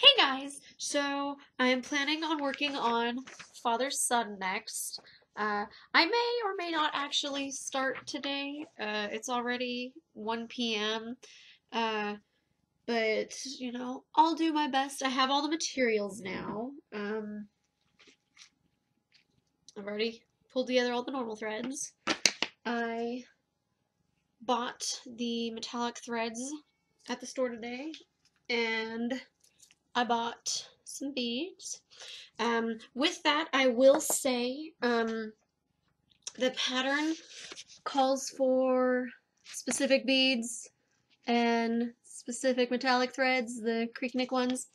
Hey guys! So I'm planning on working on Father-Son next. I may or may not actually start today. It's already 1 p.m. Uh, but I'll do my best. I have all the materials now. I've already pulled together all the normal threads. I bought the metallic threads at the store today, and I bought some beads. With that, I will say the pattern calls for specific beads and specific metallic threads, the Creeknick ones.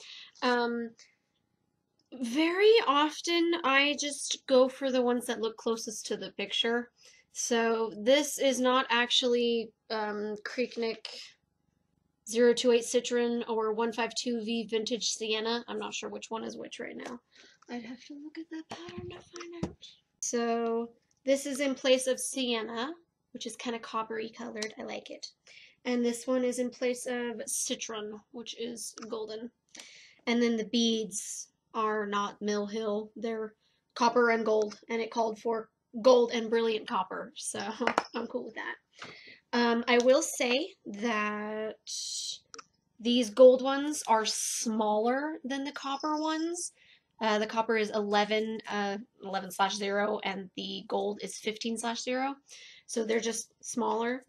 Very often, I just go for the ones that look closest to the picture. So this is not actually Creeknick 028 Citron or 152V Vintage Sienna. I'm not sure which one is which right now. I'd have to look at that pattern to find out. So this is in place of Sienna, which is kind of coppery colored. I like it. And this one is in place of Citron, which is golden. And then the beads are not Mill Hill. They're copper and gold, and it called for gold and brilliant copper, so I'm cool with that. I will say that these gold ones are smaller than the copper ones. The copper is 11/0, and the gold is 15/0. So they're just smaller.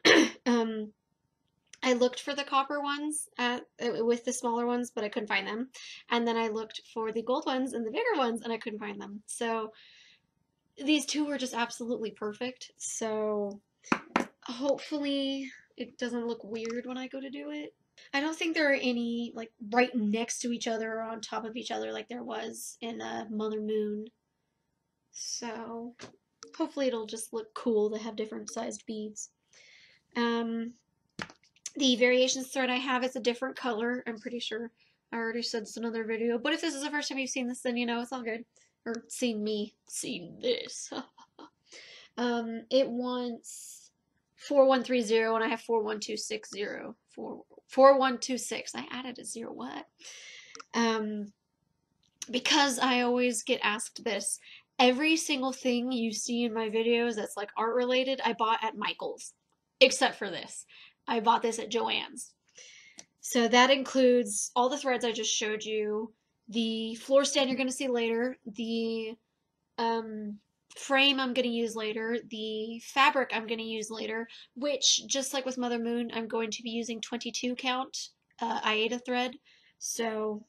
I looked for the copper ones with the smaller ones, but I couldn't find them. And then I looked for the gold ones and the bigger ones, and I couldn't find them. So these two were just absolutely perfect. So hopefully it doesn't look weird when I go to do it. I don't think there are any like right next to each other or on top of each other like there was in Mother Moon. So hopefully it'll just look cool to have different sized beads. The variations thread I have is a different color. I'm pretty sure I already said this in another video, but if this is the first time you've seen this, then it's all good. Or seen this. It wants 4130 and I have 41260. 4126. I added a 0. What? Because I always get asked this. Every single thing you see in my videos that's like art related, I bought at Michael's. Except for this. I bought this at Joann's. So that includes all the threads I just showed you, the floor stand you're going to see later, the frame I'm going to use later, the fabric I'm going to use later, which, just like with Mother Moon, I'm going to be using 22 count Aida thread. So,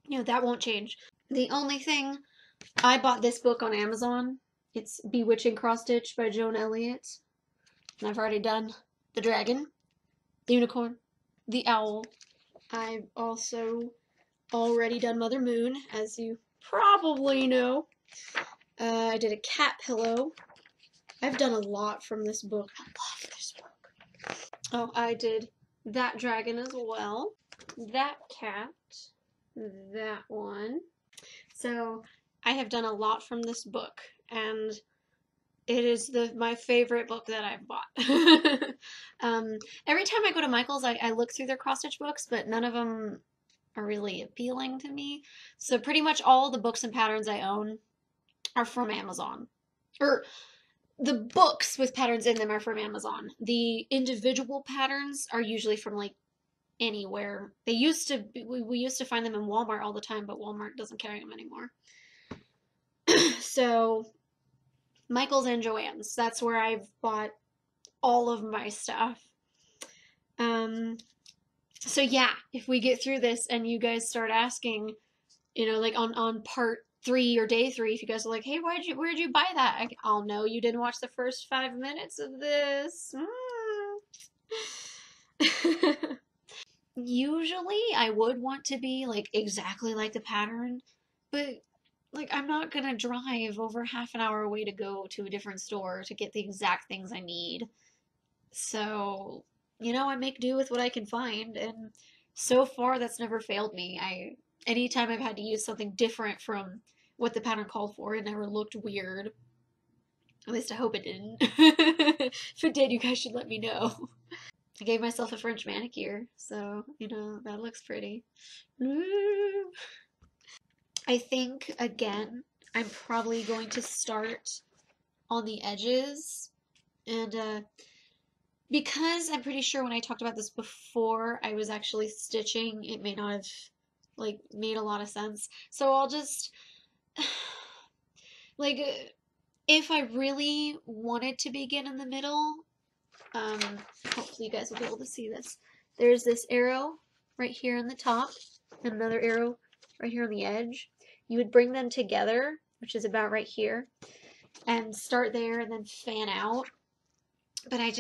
that won't change. The only thing, I bought this book on Amazon. It's Bewitching Cross Stitch by Joan Elliott. And I've already done the dragon, the unicorn, the owl. I've also already done Mother Moon, as you probably know. I did a cat pillow. I've done a lot from this book. I love this book. Oh, I did that dragon as well. That cat. That one. So I have done a lot from this book, and it is my favorite book that I've bought. Every time I go to Michael's, I look through their cross-stitch books, but none of them are really appealing to me. So pretty much all the books and patterns I own are from Amazon. Or the books with patterns in them are from Amazon. The individual patterns are usually from like anywhere. They used to we used to find them in Walmart all the time, but Walmart doesn't carry them anymore. So Michael's and Joann's. That's where I've bought all of my stuff. So yeah, if we get through this and you guys start asking, like on part 3 or day 3, if you guys are like, hey, where'd you buy that? I'll know you didn't watch the first 5 minutes of this. Usually I would want to be like exactly like the pattern, but like I'm not gonna drive over half an hour away to go to a different store to get the exact things I need. So, I make do with what I can find, and so far that's never failed me. Anytime I've had to use something different from what the pattern called for, it never looked weird. At least I hope it didn't. If it did, you guys should let me know. I gave myself a French manicure, so, you know, that looks pretty. I think, again, I'm probably going to start on the edges. And because I'm pretty sure when I talked about this before, I was actually stitching, it may not have, like, made a lot of sense. So I'll just, like, if I really wanted to begin in the middle, um, hopefully you guys will be able to see this. There's this arrow right here on the top, and another arrow right here on the edge. You would bring them together, which is about right here, and start there and then fan out. But I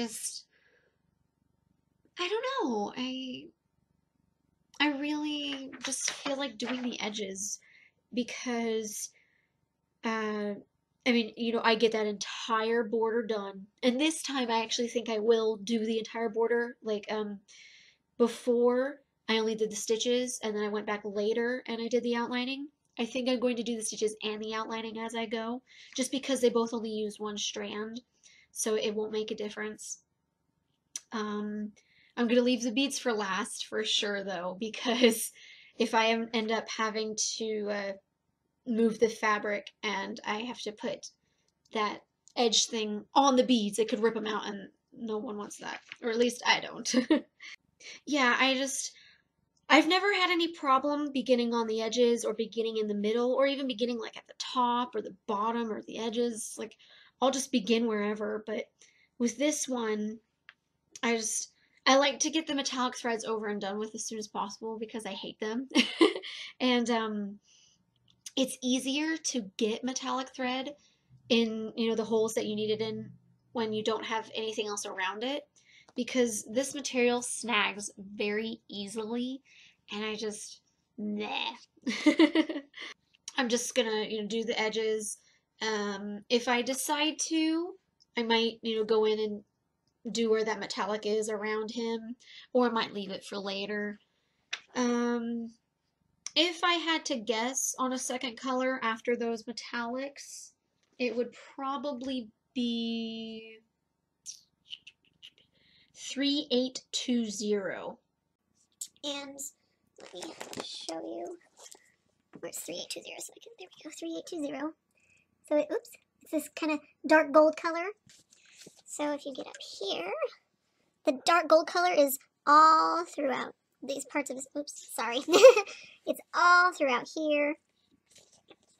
don't know. I really just feel like doing the edges because I mean, you know, I get that entire border done. And this time I actually think I will do the entire border. Like, before I only did the stitches and then I went back later and I did the outlining. I think I'm going to do the stitches and the outlining as I go, just because they both only use one strand, so it won't make a difference. I'm going to leave the beads for last for sure though, because if I end up having to move the fabric and I have to put that edge thing on the beads, it could rip them out and no one wants that, or at least I don't. Yeah, I've never had any problem beginning on the edges or beginning in the middle or even beginning like at the top or the bottom or the edges. Like, I'll just begin wherever. But with this one, I just, I like to get the metallic threads over and done with as soon as possible because I hate them. And it's easier to get metallic thread in, you know, the holes that you need it in when you don't have anything else around it, because this material snags very easily and I just, nah. I'm just gonna, you know, do the edges. If I decide to, I might, you know, go in and do where that metallic is around him, or I might leave it for later. Um, if I had to guess on a second color after those metallics, it would probably be 3820. And let me show you. Where's 3820? So I can, there we go, 3820. So it, oops, it's this kind of dark gold color. So if you get up here, the dark gold color is all throughout these parts of this. Oops, sorry. It's all throughout here.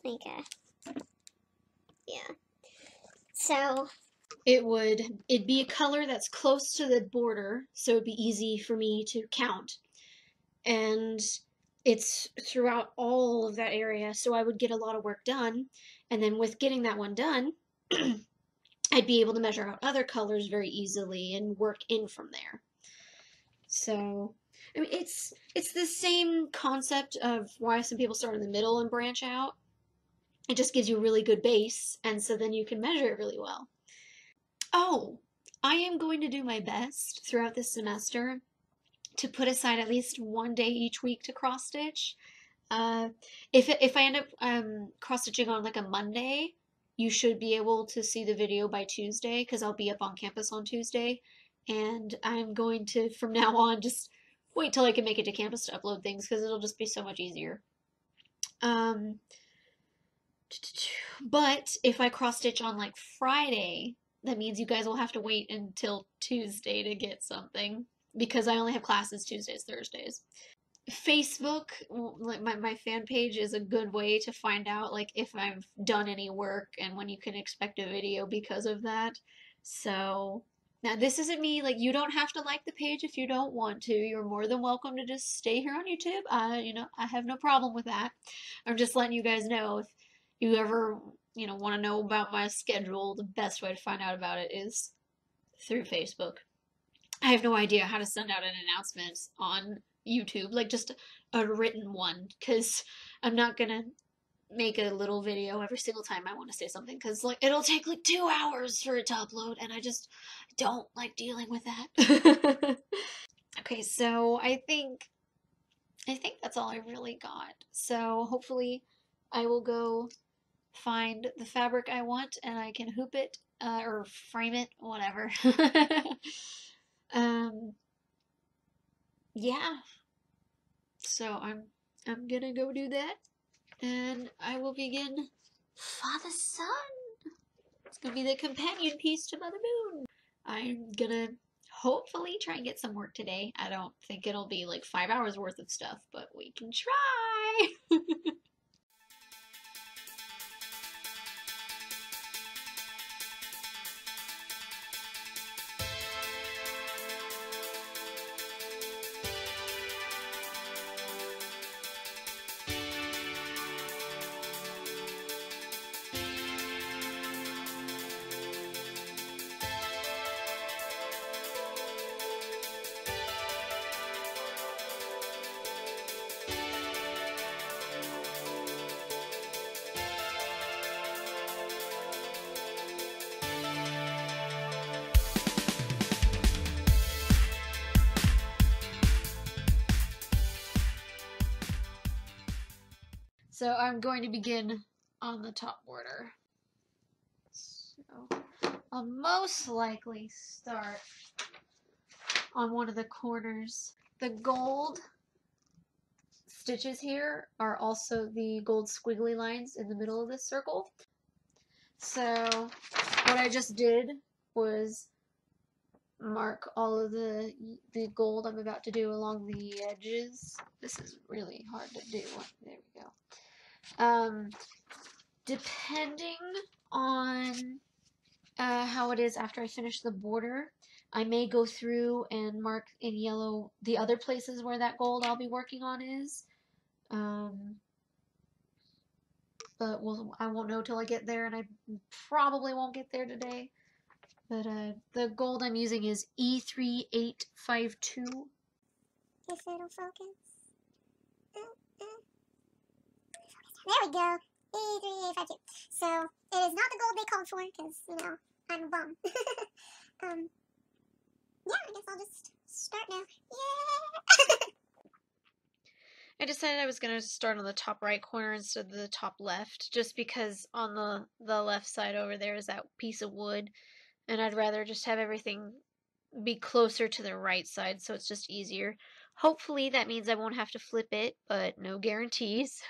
Like, yeah. So it'd be a color that's close to the border, so it'd be easy for me to count. And it's throughout all of that area, so I would get a lot of work done. And then with getting that one done, I'd be able to measure out other colors very easily and work in from there. So, I mean, it's the same concept of why some people start in the middle and branch out. It just gives you a really good base, and so then you can measure it really well. Oh, I am going to do my best throughout this semester to put aside at least one day each week to cross stitch. Uh, if I end up cross stitching on like a Monday, you should be able to see the video by Tuesday because I'll be up on campus on Tuesday, and I'm going to from now on just wait till I can make it to campus to upload things because it'll just be so much easier. Um, but if I cross stitch on like Friday, that means you guys will have to wait until Tuesday to get something because I only have classes Tuesdays, Thursdays. Facebook, like my fan page is a good way to find out like if I've done any work and when you can expect a video because of that. So now this isn't me, like you don't have to like the page if you don't want to. You're more than welcome to just stay here on YouTube. You know, I have no problem with that. I'm just letting you guys know if you ever, you know, want to know about my schedule, the best way to find out about it is through Facebook. I have no idea how to send out an announcement on YouTube, like just a written one, because I'm not gonna make a little video every single time I want to say something, because like it'll take like 2 hours for it to upload, and I just don't like dealing with that. Okay, so I think that's all I really got. So hopefully I will go find the fabric I want and I can hoop it or frame it, whatever. yeah, so I'm gonna go do that, and I will begin Father Son. It's gonna be the companion piece to Mother Moon. I'm gonna hopefully try and get some work today. I don't think it'll be like 5 hours worth of stuff, but we can try. So I'm going to begin on the top border. So I'll most likely start on one of the corners. The gold stitches here are also the gold squiggly lines in the middle of this circle. So what I just did was mark all of the gold I'm about to do along the edges. This is really hard to do. There we go. Depending on how it is after I finish the border, I may go through and mark in yellow the other places where that gold I'll be working on is. But I won't know till I get there, and I probably won't get there today. But the gold I'm using is E3852. If it'll focus. There we go. E3852. So, it is not the gold they called for, because, you know, I'm a bum. Yeah, I guess I'll just start now. Yeah! I decided I was going to start on the top right corner instead of the top left, just because on the left side over there is that piece of wood, and I'd rather just have everything be closer to the right side, so it's just easier. Hopefully that means I won't have to flip it, but no guarantees.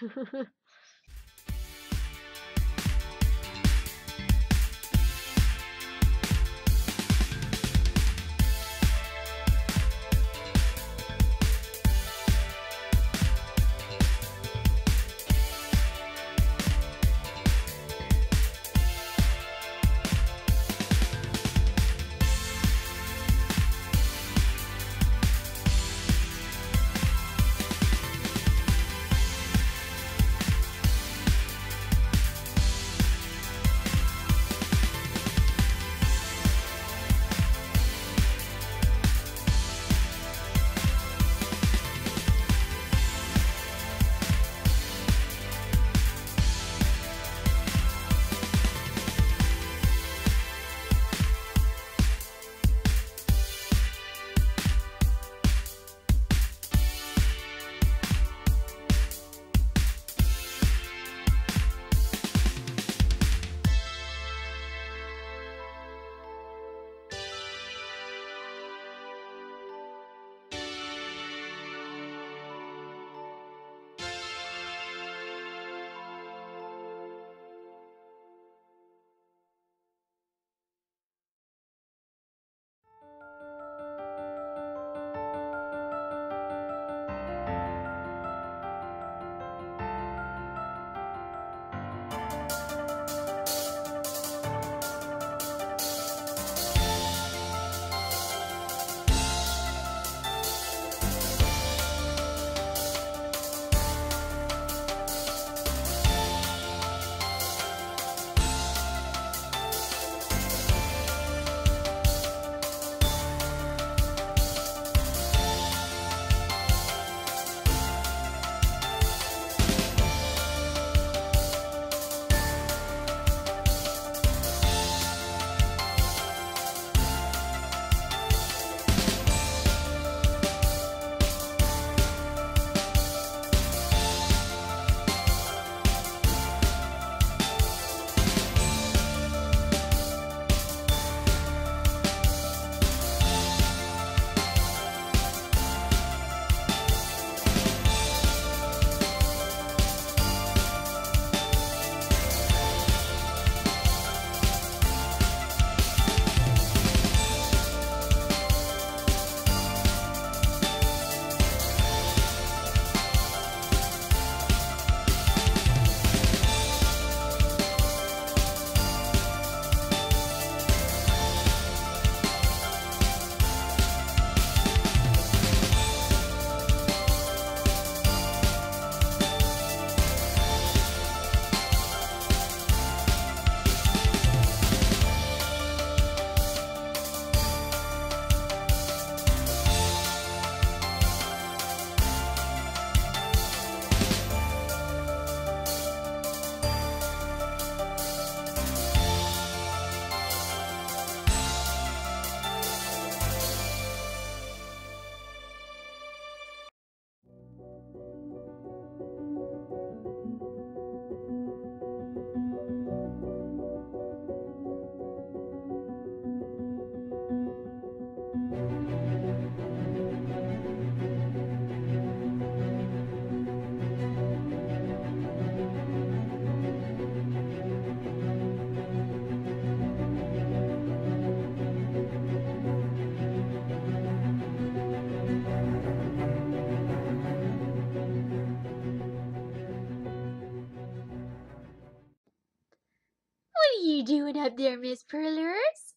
you doing up there, Miss Perlers?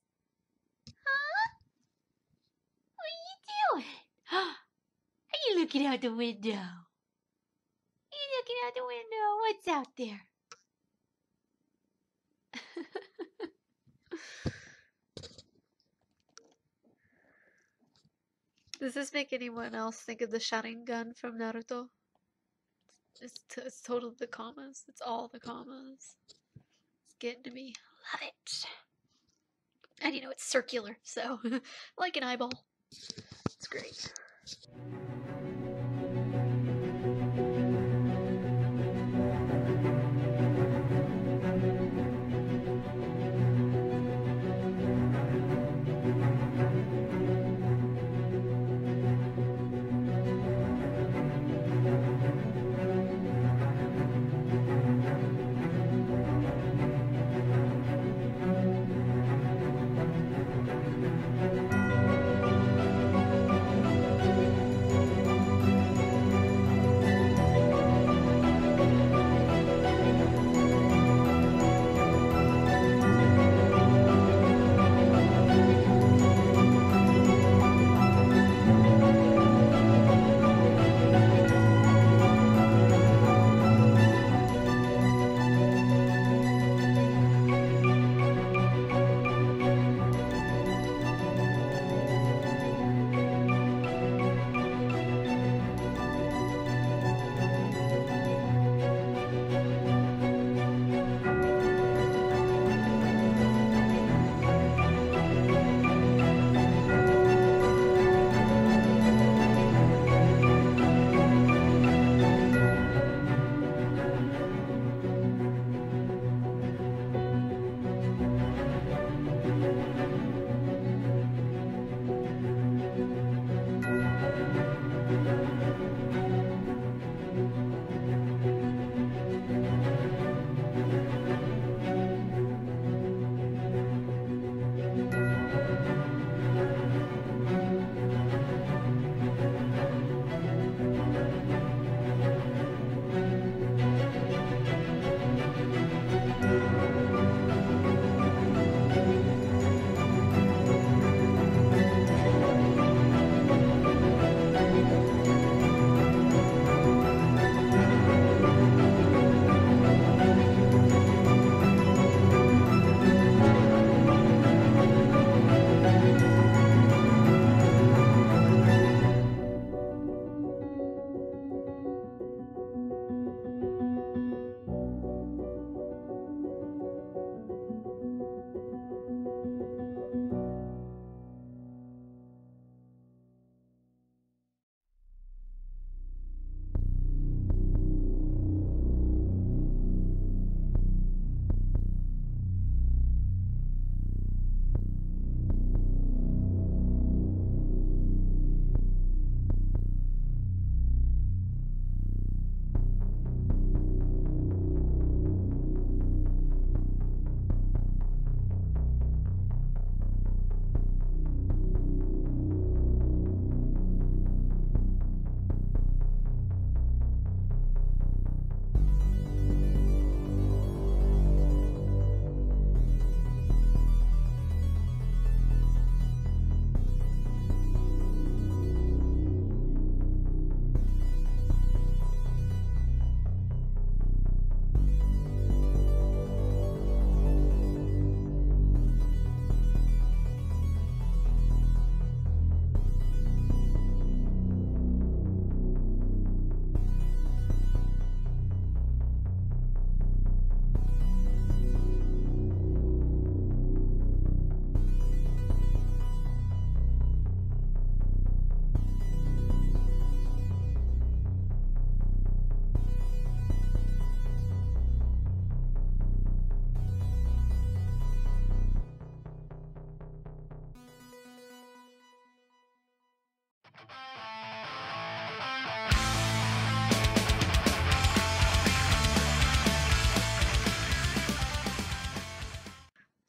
Huh? What are you doing? Are you looking out the window? Are you looking out the window? What's out there? Does this make anyone else think of the Sharingan from Naruto? It's total the commas. It's all the commas. It's getting to me. Love it. And you know it's circular, so like an eyeball. It's great.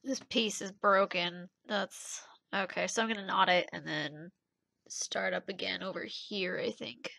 This piece is broken. That's okay, so I'm gonna knot it and then start up again over here, I think.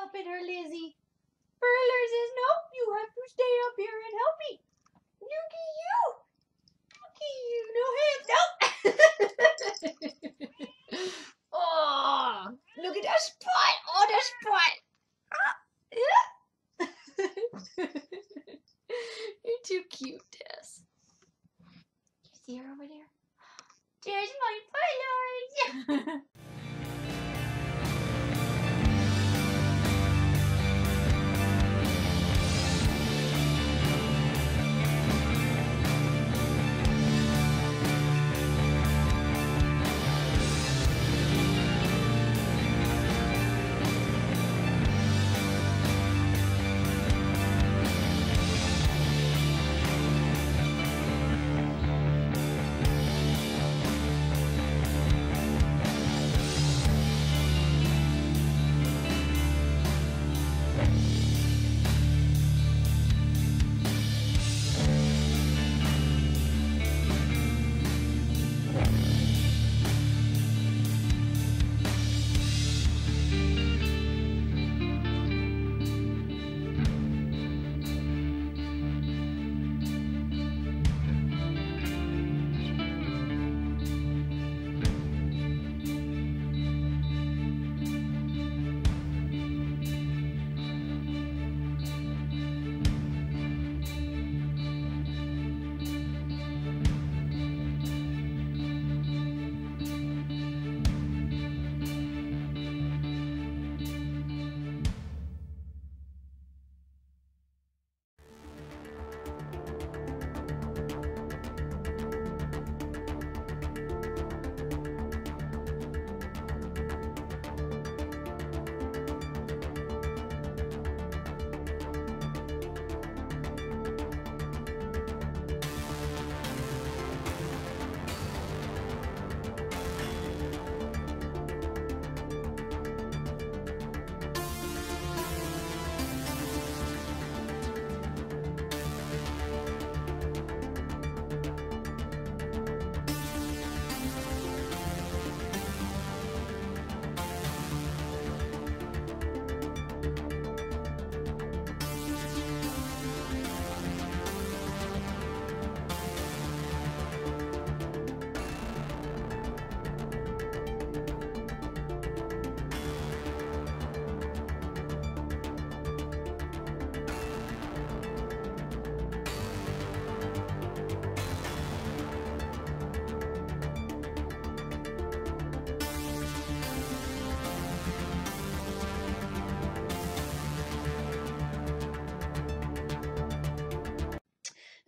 helping her, Lizzie. Burler says, no, you have to stay up here and help me. Look at you. Look at you. No hands. Nope. Oh, look at that spot. Oh, that spot. You're too cute, Tess. You see her over there? There's my Burlers.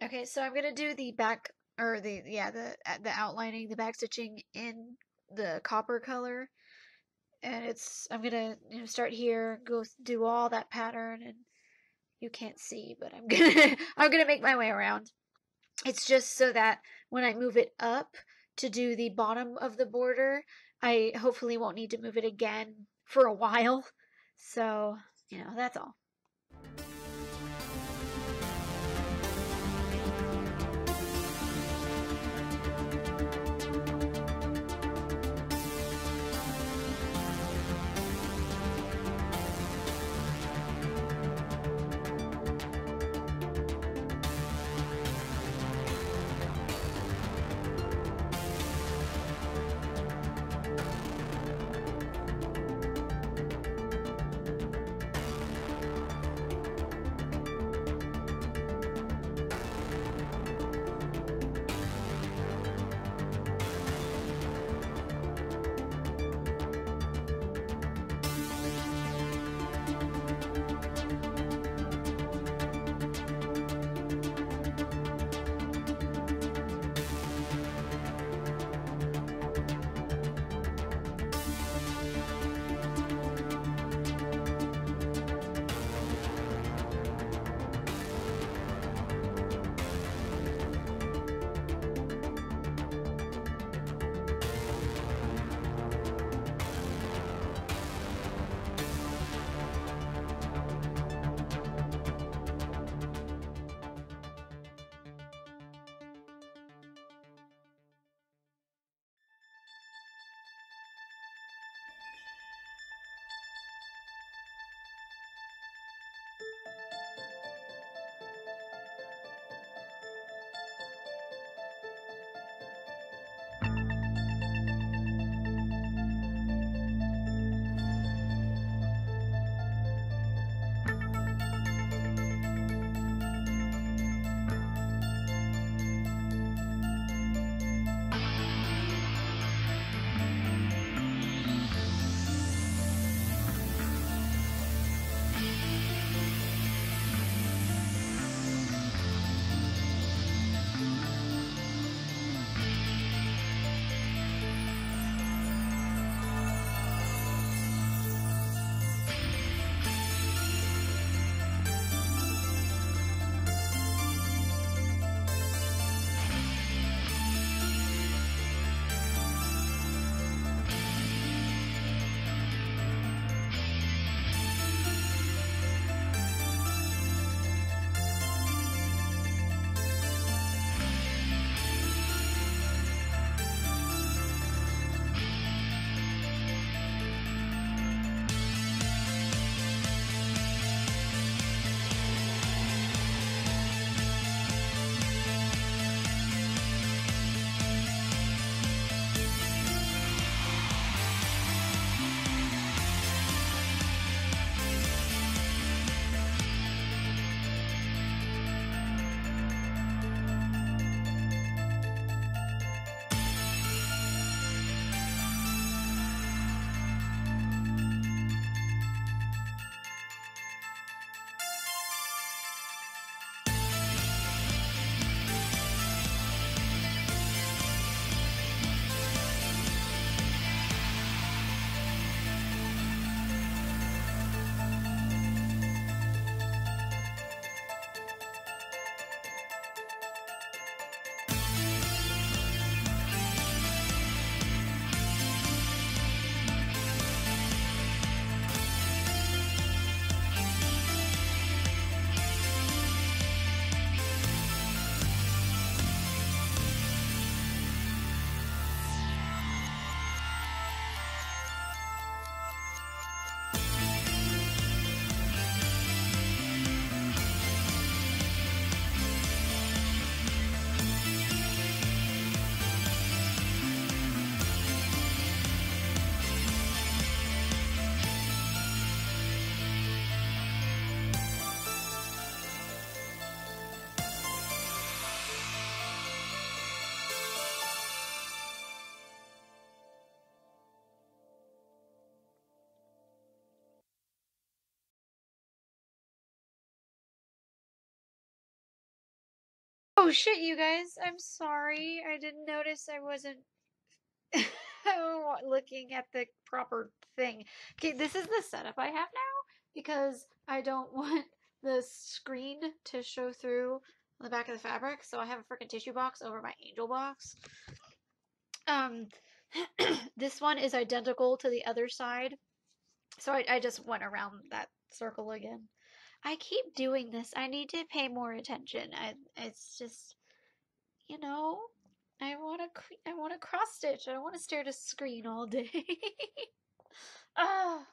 Okay, so I'm gonna do the back or the outlining, the back stitching in the copper color, and I'm gonna start here, go do all that pattern, and you can't see, but I'm gonna I'm gonna make my way around. It's just so that when I move it up to do the bottom of the border, I hopefully won't need to move it again for a while. So, that's all. Oh shit, you guys. I'm sorry. I didn't notice I wasn't looking at the proper thing. Okay, this is the setup I have now because I don't want the screen to show through on the back of the fabric, so I have a freaking tissue box over my angel box. This one is identical to the other side, so I just went around that circle again. I keep doing this. I need to pay more attention. It's just, you know, I want to cross stitch. I don't want to stare at a screen all day. Ah.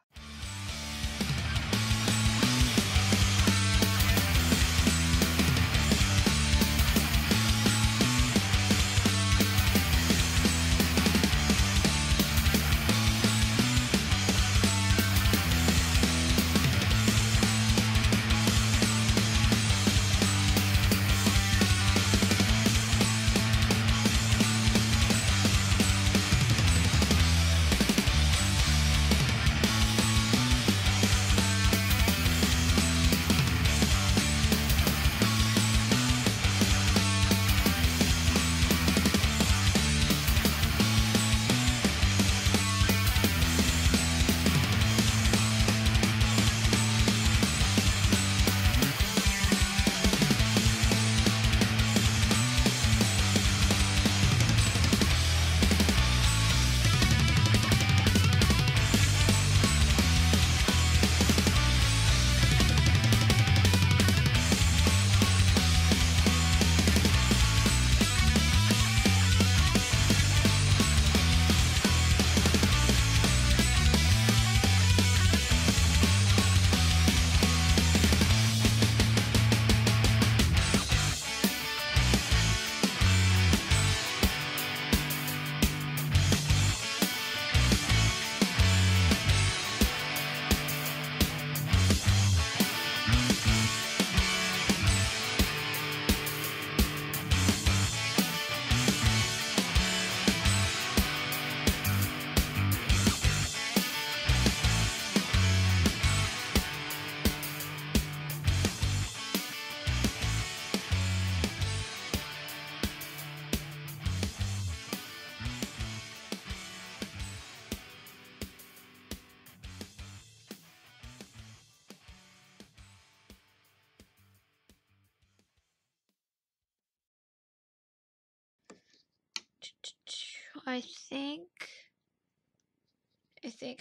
I think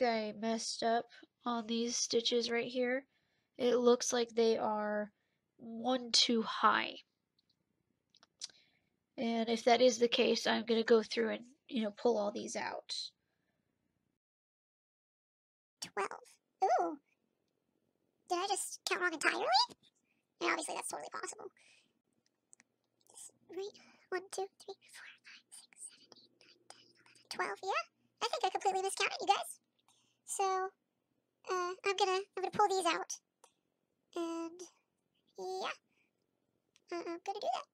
I messed up on these stitches right here. It looks like they are one too high. And if that is the case, I'm going to go through and, pull all these out. 12. Ooh. Did I just count wrong entirely? Yeah, obviously that's totally possible. Right? 1, 2, 3, 4, 5, 6, 7, 8, 9, 10, 11, 12. Yeah, I think I completely miscounted, you guys. So, I'm gonna pull these out. And, yeah. I'm gonna do that.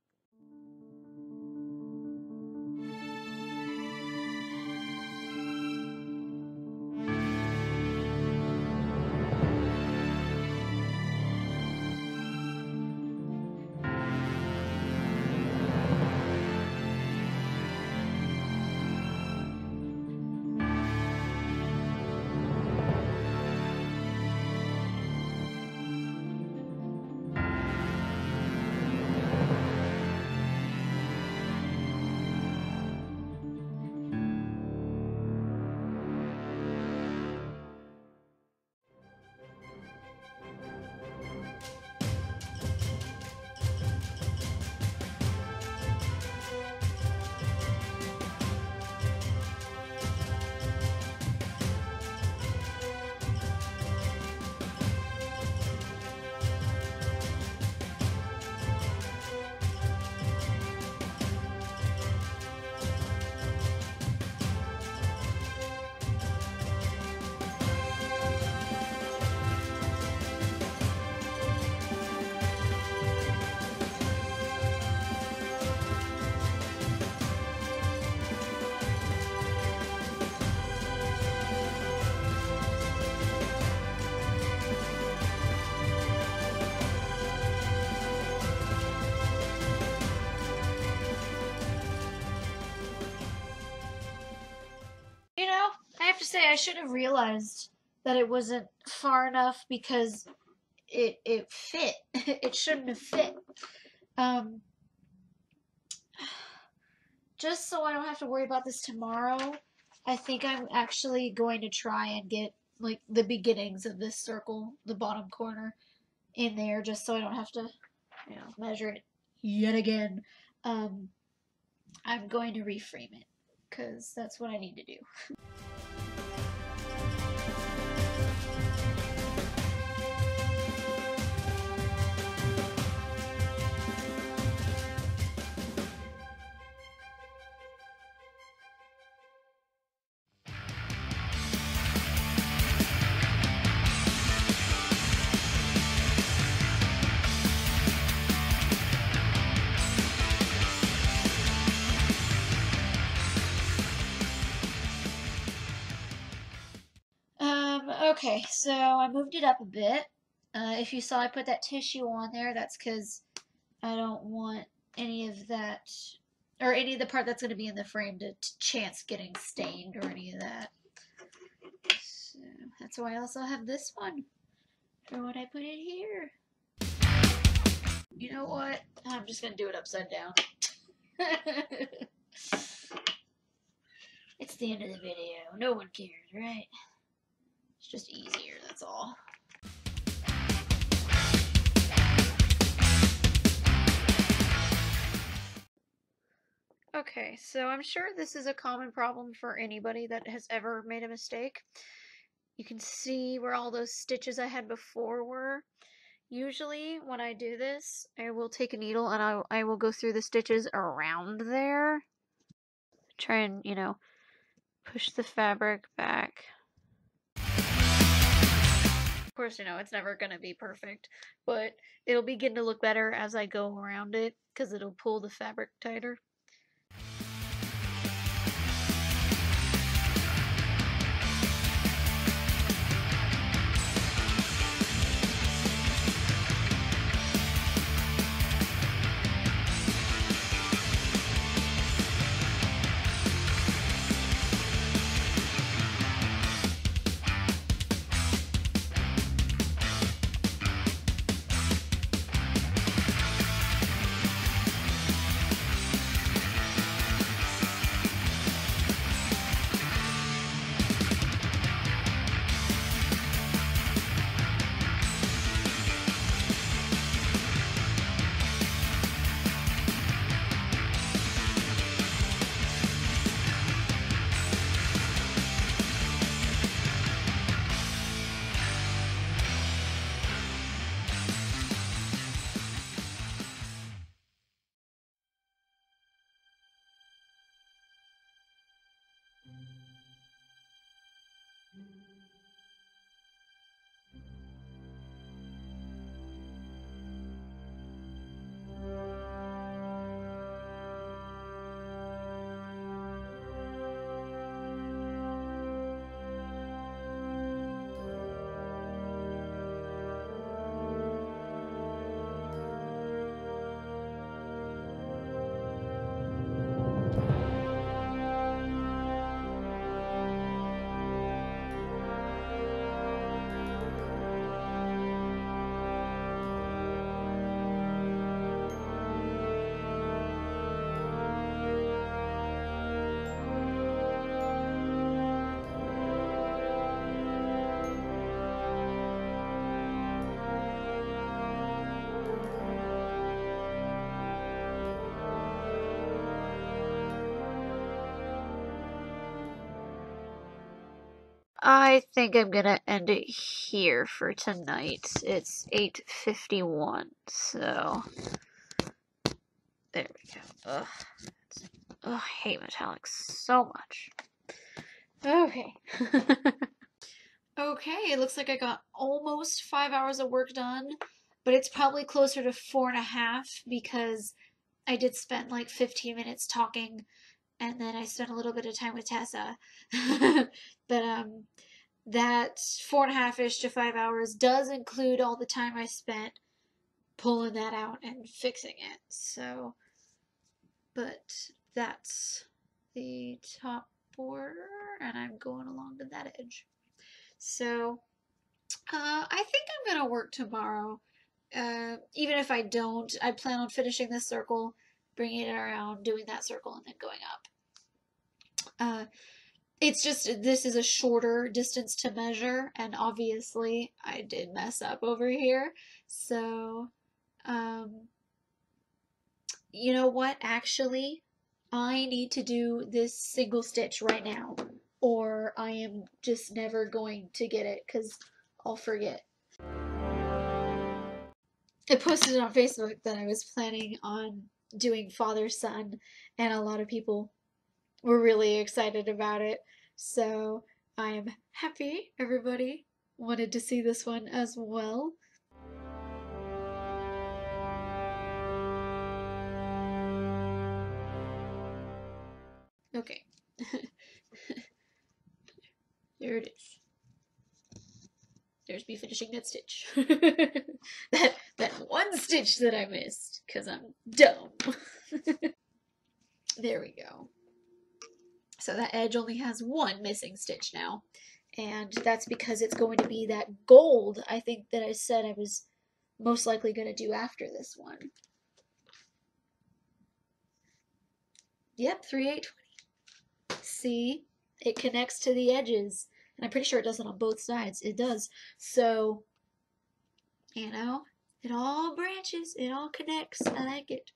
have to say I should have realized that it wasn't far enough because it fit. It shouldn't have fit. Um, just so I don't have to worry about this tomorrow, I think I'm actually going to try and get like the beginnings of this circle, the bottom corner, in there, just so I don't have to, measure it yet again. I'm going to reframe it because that's what I need to do. Okay, so I moved it up a bit. If you saw I put that tissue on there, that's because I don't want any of that, or any of the part that's going to be in the frame to chance getting stained or any of that. So that's why I also have this one for when I put it here. You know what? I'm just going to do it upside down. It's the end of the video. No one cares, right? It's just easier, that's all. Okay, so I'm sure this is a common problem for anybody that has ever made a mistake. You can see where all those stitches I had before were. Usually when I do this, I will take a needle and I will go through the stitches around there. Try and, push the fabric back. Of course, it's never going to be perfect, but it'll begin to look better as I go around it because it'll pull the fabric tighter. I think I'm gonna end it here for tonight. It's 8:51, so there we go. Ugh. Ugh, I hate metallics so much. Okay. Okay, it looks like I got almost 5 hours of work done, but it's probably closer to 4.5 because I did spend like 15 minutes talking and then I spent a little bit of time with Tessa. But that 4.5-ish to 5 hours does include all the time I spent pulling that out and fixing it. So, but that's the top border, and I'm going along to that edge. So, I think I'm gonna work tomorrow. Even if I don't, I plan on finishing this circle, bringing it around, doing that circle, and then going up. It's just, this is a shorter distance to measure, and obviously I did mess up over here. So, you know what? Actually, I need to do this single stitch right now, or I am just never going to get it because I'll forget. I posted on Facebook that I was planning on doing father son, and a lot of people were really excited about it. So I am happy everybody wanted to see this one as well. Okay. There it is. There's me finishing that stitch. that one stitch that I missed, because I'm dumb. There we go. So that edge only has one missing stitch now. And that's because it's going to be that gold, I think, that I said I was most likely going to do after this one. Yep, 3/820. See? It connects to the edges. And I'm pretty sure it does it on both sides. It does. So, you know, it all branches. It all connects. I like it.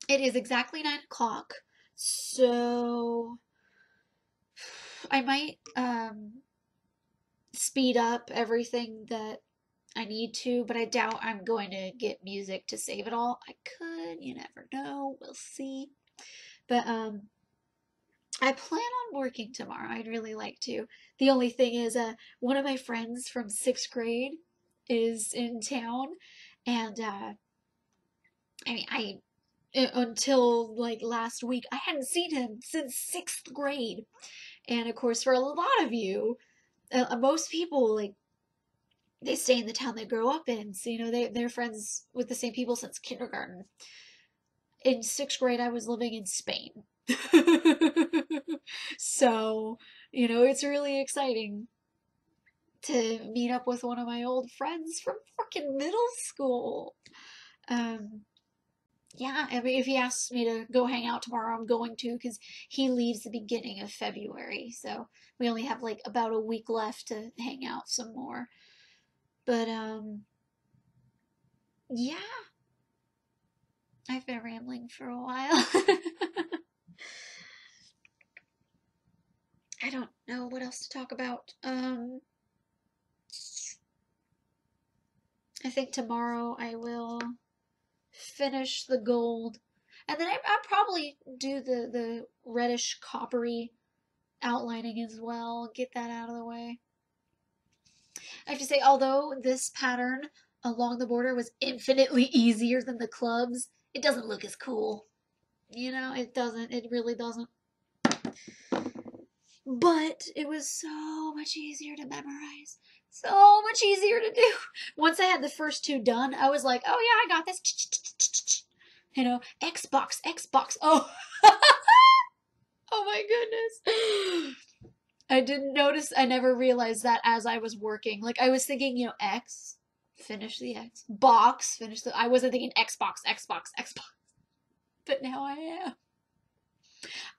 It is exactly 9 o'clock. So, I might speed up everything that I need to, but I doubt I'm going to get music to save it all. I could, you never know. We'll see. But I plan on working tomorrow. I'd really like to. The only thing is, one of my friends from 6th grade is in town, and until like last week, I hadn't seen him since 6th grade. And of course, for a lot of you, most people, like, they stay in the town they grow up in. So, they're friends with the same people since kindergarten. In 6th grade, I was living in Spain. So, it's really exciting to meet up with one of my old friends from freaking middle school. Yeah, I mean, if he asks me to go hang out tomorrow, I'm going to, because he leaves the beginning of February. So we only have like about a week left to hang out some more. But, yeah. I've been rambling for a while. I don't know what else to talk about. I think tomorrow I will finish the gold. And then I'll probably do the reddish coppery outlining as well. Get that out of the way. I have to say, although this pattern along the border was infinitely easier than the clubs, it doesn't look as cool. It doesn't. It really doesn't. But it was so much easier to memorize. So much easier to do. Once I had the first 2 done, I was like, oh yeah, I got this. Xbox, Xbox. Oh. Oh my goodness. I didn't notice, I never realized that as I was working. Like, I was thinking, X, finish the X. Box, finish I wasn't thinking Xbox, Xbox, Xbox. But now I am.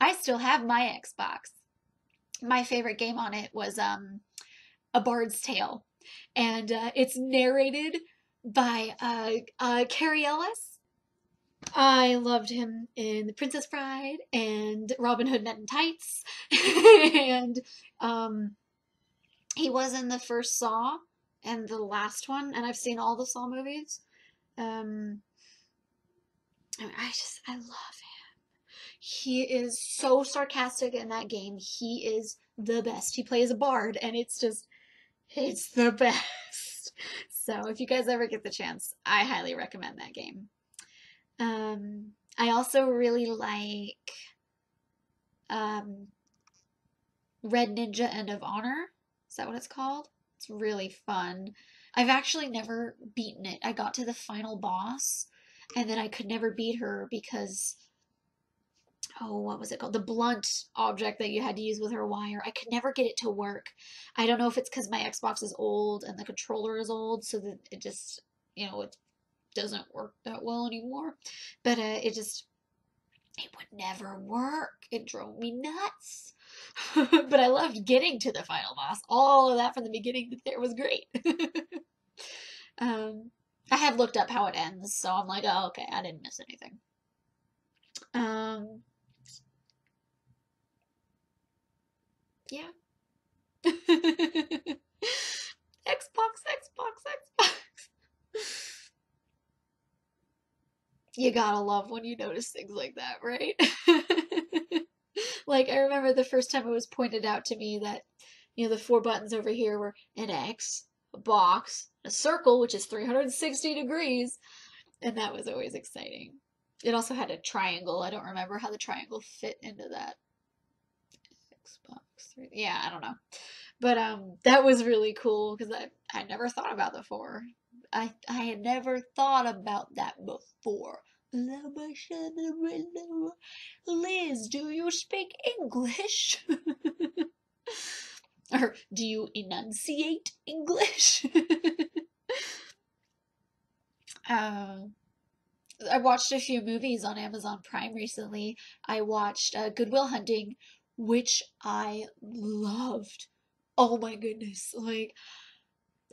I still have my Xbox. My favorite game on it was A Bard's Tale. And it's narrated by Carrie Ellis. I loved him in The Princess Bride and Robin Hood Men in Tights. And he was in the first Saw and the last one, and I've seen all the Saw movies. I love him. He is so sarcastic in that game. He is the best. He plays a bard, and it's the best. So if you guys ever get the chance, I highly recommend that game. I also really like Red Ninja End of Honor. Is that what it's called? It's really fun. I've actually never beaten it. I got to the final boss, and then I could never beat her because oh, what was it called? The blunt object that you had to use with her wire. I could never get it to work. I don't know if it's because my Xbox is old and the controller is old, so that it just, it doesn't work that well anymore. But it would never work. It drove me nuts. But I loved getting to the final boss. All of that from the beginning to there was great. um, I have looked up how it ends, so I'm like, oh, okay, I didn't miss anything. Um, yeah. Xbox, Xbox, Xbox. You gotta love when you notice things like that, right? Like, I remember the first time it was pointed out to me that, the four buttons over here were an X, a box, a circle, which is 360 degrees, and that was always exciting. It also had a triangle. I don't remember how the triangle fit into that. Xbox 3. Yeah, I don't know. But that was really cool because I never thought about that before. I had never thought about that before. Liz, do you speak English? Or do you enunciate English? I watched a few movies on Amazon Prime recently. I watched Good Will Hunting, which I loved. Oh my goodness. Like,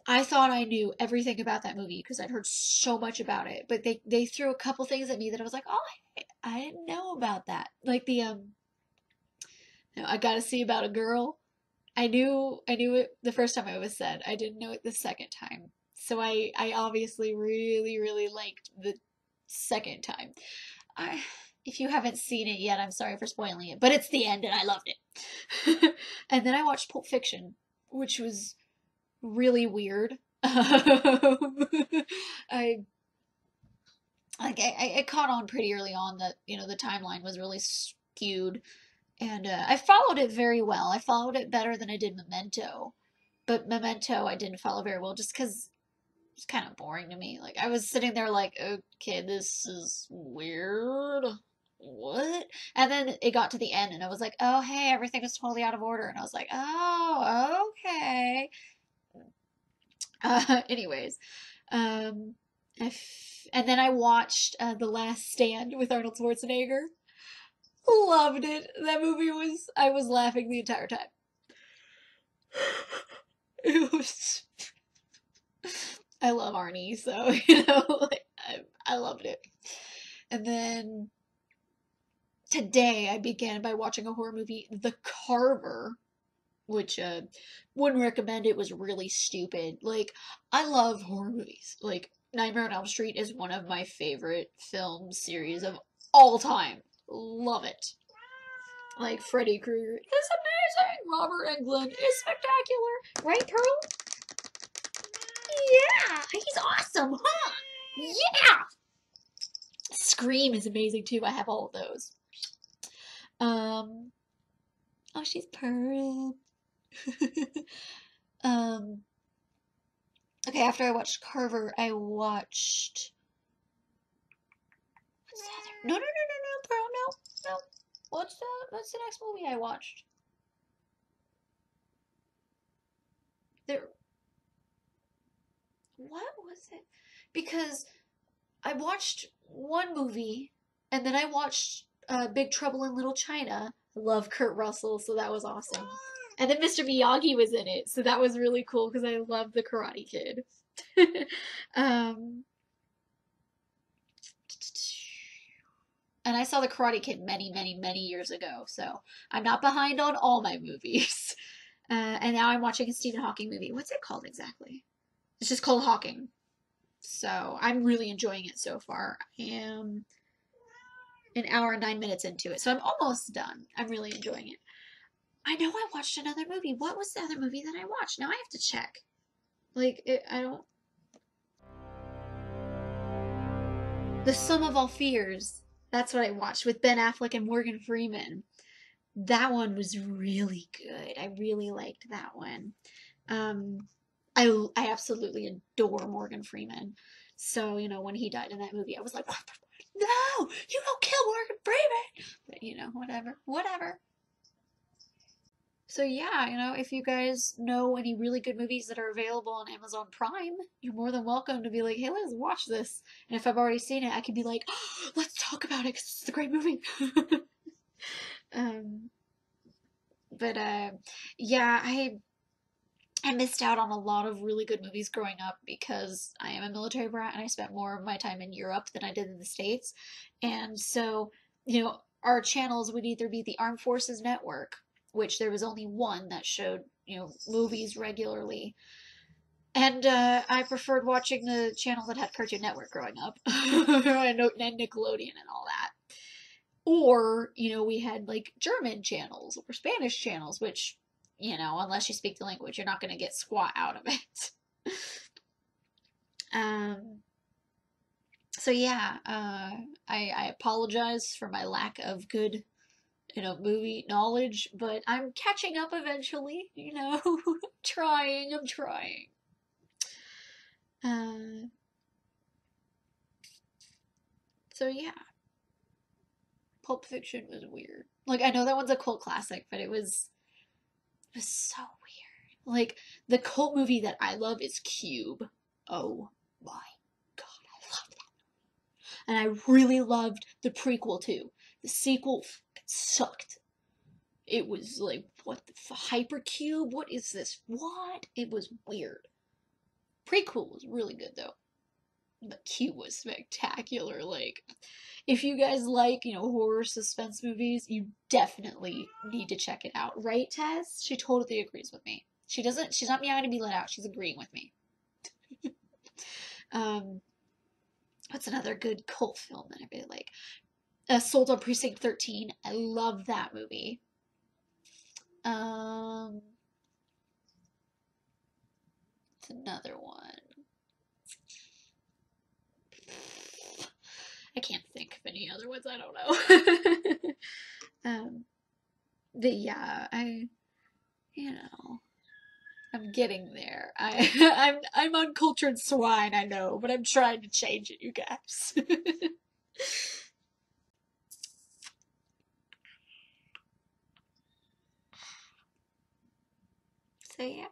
I thought I knew everything about that movie because I'd heard so much about it, but they threw a couple things at me that I was like, oh, I didn't know about that. Like I got to see about a girl. I knew it the first time it was said. I didn't know it the second time. So I obviously really really liked the second time. I If you haven't seen it yet, I'm sorry for spoiling it, but it's the end and I loved it. And then I watched Pulp Fiction, which was really weird. I I caught on pretty early on that the timeline was really skewed, and I followed it very well. I followed it better than I did Memento, but Memento I didn't follow very well just because it's kind of boring to me. Like I was sitting there like, okay, this is weird. What? And then it got to the end, and I was like, oh hey, everything is totally out of order, and I was like, oh okay. Anyways, um, and then I watched The Last Stand with Arnold Schwarzenegger. Loved it. That movie I was laughing the entire time. It was, I love Arnie, so, like, I loved it. And then today I began by watching a horror movie, The Carver, which wouldn't recommend. It was really stupid. Like, I love horror movies. Like, Nightmare on Elm Street is one of my favorite film series of all time. Love it. Like, Freddy Krueger is amazing. Robert Englund is spectacular. Right, Pearl? Yeah, he's awesome, huh? Yeah! Scream is amazing too. I have all of those. Um, oh, she's Pearl. um, okay, after I watched Carver, I watched. What's the other? No, no, no, no, no, Pearl, no, no. What's the next movie I watched? There. What was it? Because I watched one movie, and then I watched Big Trouble in Little China. I love Kurt Russell, so that was awesome. And then Mr. Miyagi was in it, so that was really cool because I love the Karate Kid. um, and I saw the Karate Kid many, many, many years ago, so I'm not behind on all my movies. And now I'm watching a Stephen Hawking movie. What's it called exactly? It's just called Hawking. So I'm really enjoying it so far. I am an hour and 9 minutes into it, so I'm almost done. I'm really enjoying it. I know I watched another movie. What was the other movie that I watched? Now I have to check. Like, I don't. The Sum of All Fears. That's what I watched with Ben Affleck and Morgan Freeman. That one was really good. I really liked that one. Um, I absolutely adore Morgan Freeman. So, you know, when he died in that movie, I was like, no, you don't kill Morgan Freeman. But, you know, whatever, whatever. So yeah, you know, if you guys know any really good movies that are available on Amazon Prime, you're more than welcome to be like, hey, let's watch this. And if I've already seen it, I can be like, oh, let's talk about it because it's a great movie. um, but yeah, I missed out on a lot of really good movies growing up because I am a military brat and I spent more of my time in Europe than I did in the States. And so, you know, our channels would either be the Armed Forces Network, which there was only one that showed, you know, movies regularly. And I preferred watching the channel that had Cartoon Network growing up, and Nickelodeon and all that. Or, you know, we had like German channels or Spanish channels, which, you know, unless you speak the language, you're not going to get squat out of it. um, so yeah, I apologize for my lack of good, you know, movie knowledge, but I'm catching up eventually, you know, I'm trying. Uh, so yeah, Pulp Fiction was weird. Like, I know that one's a cult classic, but it was so weird. Like, the cult movie that I love is Cube. Oh my god, I love that. And I really loved the prequel too. The sequel sucked. It was like, what the Hypercube? What is this? What? It was weird. Prequel was really good though. But Cube was spectacular. Like, if you guys like, you know, horror suspense movies, you definitely need to check it out. Right, Tess? She totally agrees with me. She's not meowing to be let out. She's agreeing with me. um, what's another good cult film that I really like? Assault on Precinct 13. I love that movie. Um, it's another one. I can't think of any other ones. I don't know. But yeah, you know, I'm getting there. I'm uncultured swine, I know, but I'm trying to change it, you guys. So yeah.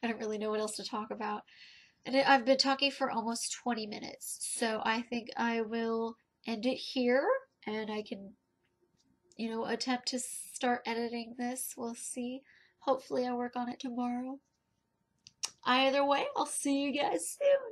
I don't really know what else to talk about. And I've been talking for almost 20 minutes, so I think I will end it here and I can, you know, attempt to start editing this. We'll see. Hopefully, I work on it tomorrow. Either way, I'll see you guys soon.